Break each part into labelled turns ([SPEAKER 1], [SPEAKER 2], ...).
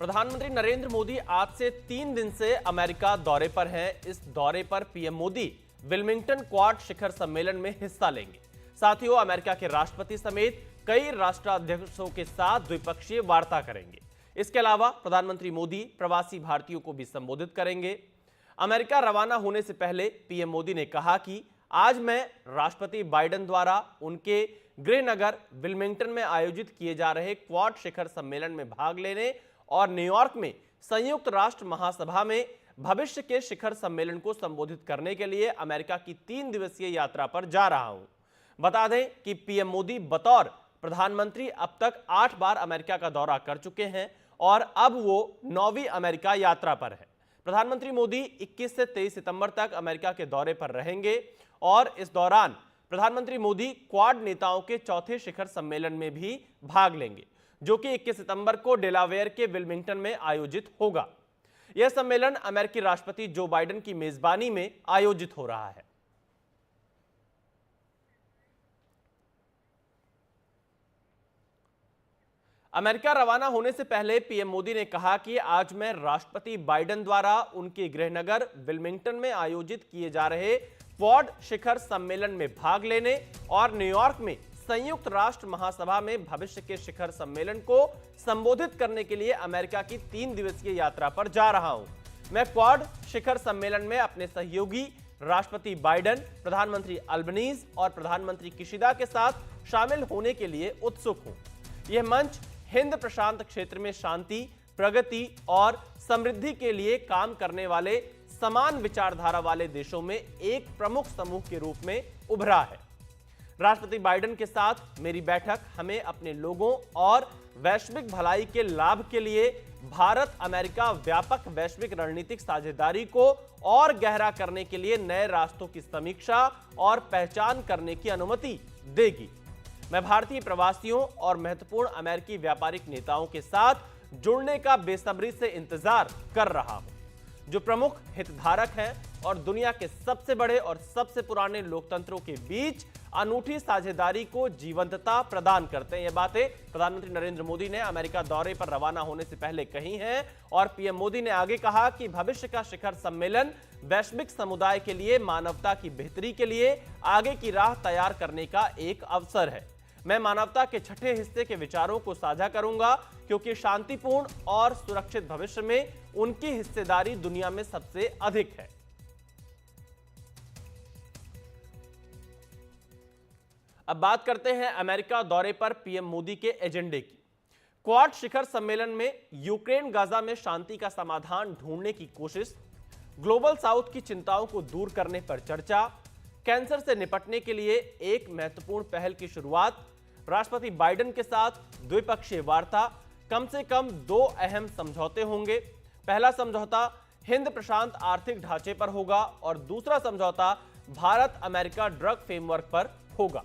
[SPEAKER 1] प्रधानमंत्री नरेंद्र मोदी आज से 3 दिन से अमेरिका दौरे पर हैं। इस दौरे पर पीएम मोदी विल्मिंगटन क्वाड शिखर सम्मेलन में हिस्सा लेंगे। साथ ही वो अमेरिका के राष्ट्रपति समेत कई राष्ट्राध्यक्षों के साथ द्विपक्षीय वार्ता करेंगे। इसके अलावा प्रधानमंत्री मोदी प्रवासी भारतीयों को भी संबोधित करेंगे। अमेरिका रवाना होने से पहले पीएम मोदी ने कहा कि आज मैं राष्ट्रपति बाइडेन द्वारा उनके गृहनगर विल्मिंगटन में आयोजित किए जा रहे क्वाड शिखर सम्मेलन में भाग लेने और न्यूयॉर्क में संयुक्त राष्ट्र महासभा में भविष्य के शिखर सम्मेलन को संबोधित करने के लिए अमेरिका की 3 दिवसीय यात्रा पर जा रहा हूं। बता दें कि पीएम मोदी बतौर प्रधानमंत्री अब तक 8 बार अमेरिका का दौरा कर चुके हैं और अब वो 9वीं अमेरिका यात्रा पर है। प्रधानमंत्री मोदी 21 से 23 सितंबर तक अमेरिका के दौरे पर रहेंगे और इस दौरान प्रधानमंत्री मोदी क्वाड नेताओं के चौथे शिखर सम्मेलन में भी भाग लेंगे, जो कि 21 सितंबर को डेलावेयर के विल्मिंगटन में आयोजित होगा। यह सम्मेलन अमेरिकी राष्ट्रपति जो बाइडेन की मेजबानी में आयोजित हो रहा है। अमेरिका रवाना होने से पहले पीएम मोदी ने कहा कि आज मैं राष्ट्रपति बाइडेन द्वारा उनके गृहनगर विल्मिंगटन में आयोजित किए जा रहे क्वाड शिखर सम्मेलन में भाग लेने और न्यूयॉर्क में संयुक्त राष्ट्र महासभा में भविष्य के शिखर सम्मेलन को संबोधित करने के लिए अमेरिका की 3 दिवसीय यात्रा पर जा रहा हूं। मैं क्वाड शिखर सम्मेलन में अपने सहयोगी राष्ट्रपति बाइडेन, प्रधानमंत्री अल्बनीज और प्रधानमंत्री किशिदा के साथ शामिल होने के लिए उत्सुक हूं। यह मंच हिंद प्रशांत क्षेत्र में शांति, प्रगति और समृद्धि के लिए काम करने वाले समान विचारधारा वाले देशों में एक प्रमुख समूह के रूप में उभरा है। राष्ट्रपति बाइडेन के साथ मेरी बैठक हमें अपने लोगों और वैश्विक भलाई के लाभ के लिए भारत अमेरिका व्यापक वैश्विक रणनीतिक साझेदारी को और गहरा करने के लिए नए रास्तों की समीक्षा और पहचान करने की अनुमति देगी। मैं भारतीय प्रवासियों और महत्वपूर्ण अमेरिकी व्यापारिक नेताओं के साथ जुड़ने का बेसब्री से इंतजार कर रहा हूं, जो प्रमुख हितधारक हैं और दुनिया के सबसे बड़े और सबसे पुराने लोकतंत्रों के बीच अनूठी साझेदारी को जीवंतता प्रदान करते हैं। ये बातें प्रधानमंत्री नरेंद्र मोदी ने अमेरिका दौरे पर रवाना होने से पहले कही हैं और पीएम मोदी ने आगे कहा कि भविष्य का शिखर सम्मेलन वैश्विक समुदाय के लिए मानवता की बेहतरी के लिए आगे की राह तैयार करने का एक अवसर है। मैं मानवता के छठे हिस्से के विचारों को साझा करूंगा, क्योंकि शांतिपूर्ण और सुरक्षित भविष्य में उनकी हिस्सेदारी दुनिया में सबसे अधिक है। अब बात करते हैं अमेरिका दौरे पर पीएम मोदी के एजेंडे की। क्वाड शिखर सम्मेलन में यूक्रेन गाजा में शांति का समाधान ढूंढने की कोशिश, ग्लोबल साउथ की चिंताओं को दूर करने पर चर्चा, कैंसर से निपटने के लिए एक महत्वपूर्ण पहल की शुरुआत, राष्ट्रपति बाइडेन के साथ द्विपक्षीय वार्ता, कम से कम 2 अहम समझौते होंगे। पहला समझौता हिंद प्रशांत आर्थिक ढांचे पर होगा और दूसरा समझौता भारत अमेरिका ड्रग फ्रेमवर्क पर होगा।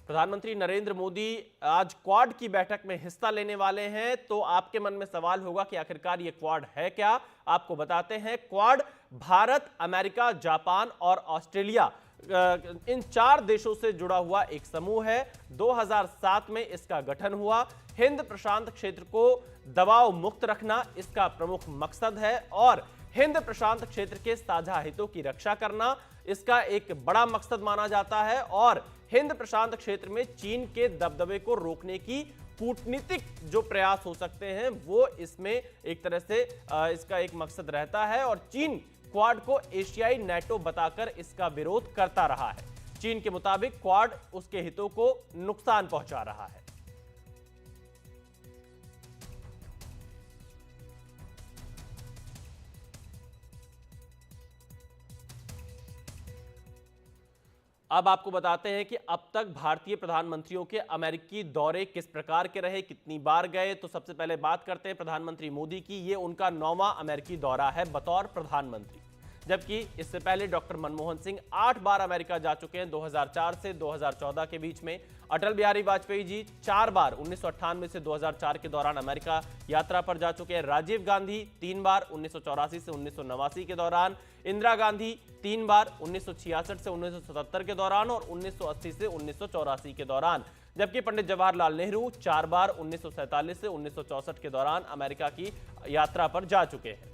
[SPEAKER 1] प्रधानमंत्री नरेंद्र मोदी आज क्वाड की बैठक में हिस्सा लेने वाले हैं, तो आपके मन में सवाल होगा कि आखिरकार ये क्वाड है क्या। आपको बताते हैं, क्वाड भारत, अमेरिका, जापान और ऑस्ट्रेलिया इन 4 देशों से जुड़ा हुआ एक समूह है। 2007 में इसका गठन हुआ। हिंद प्रशांत क्षेत्र को दबाव मुक्त रखना इसका प्रमुख मकसद है और हिंद प्रशांत क्षेत्र के साझा हितों की रक्षा करना इसका एक बड़ा मकसद माना जाता है और हिंद प्रशांत क्षेत्र में चीन के दबदबे को रोकने की कूटनीतिक जो प्रयास हो सकते हैं वो इसमें एक तरह से इसका एक मकसद रहता है और चीन क्वाड को एशियाई नेटो बताकर इसका विरोध करता रहा है। चीन के मुताबिक क्वाड उसके हितों को नुकसान पहुंचा रहा है। अब आपको बताते हैं कि अब तक भारतीय प्रधानमंत्रियों के अमेरिकी दौरे किस प्रकार के रहे, कितनी बार गए। तो सबसे पहले बात करते हैं प्रधानमंत्री मोदी की। ये उनका 9वां अमेरिकी दौरा है बतौर प्रधानमंत्री, जबकि इससे पहले डॉक्टर मनमोहन सिंह 8 बार अमेरिका जा चुके हैं 2004 से 2014 के बीच में। अटल बिहारी वाजपेयी जी 4 बार 1998 से 2004 के दौरान अमेरिका यात्रा पर जा चुके हैं। राजीव गांधी 3 बार 1984 से 1989 के दौरान, इंदिरा गांधी 3 बार 1966 से 1977 के दौरान और 1980 से 1984 के दौरान। जबकि पंडित जवाहरलाल नेहरू 4 बार 1947 से 1964 के दौरान अमेरिका की यात्रा पर जा चुके हैं।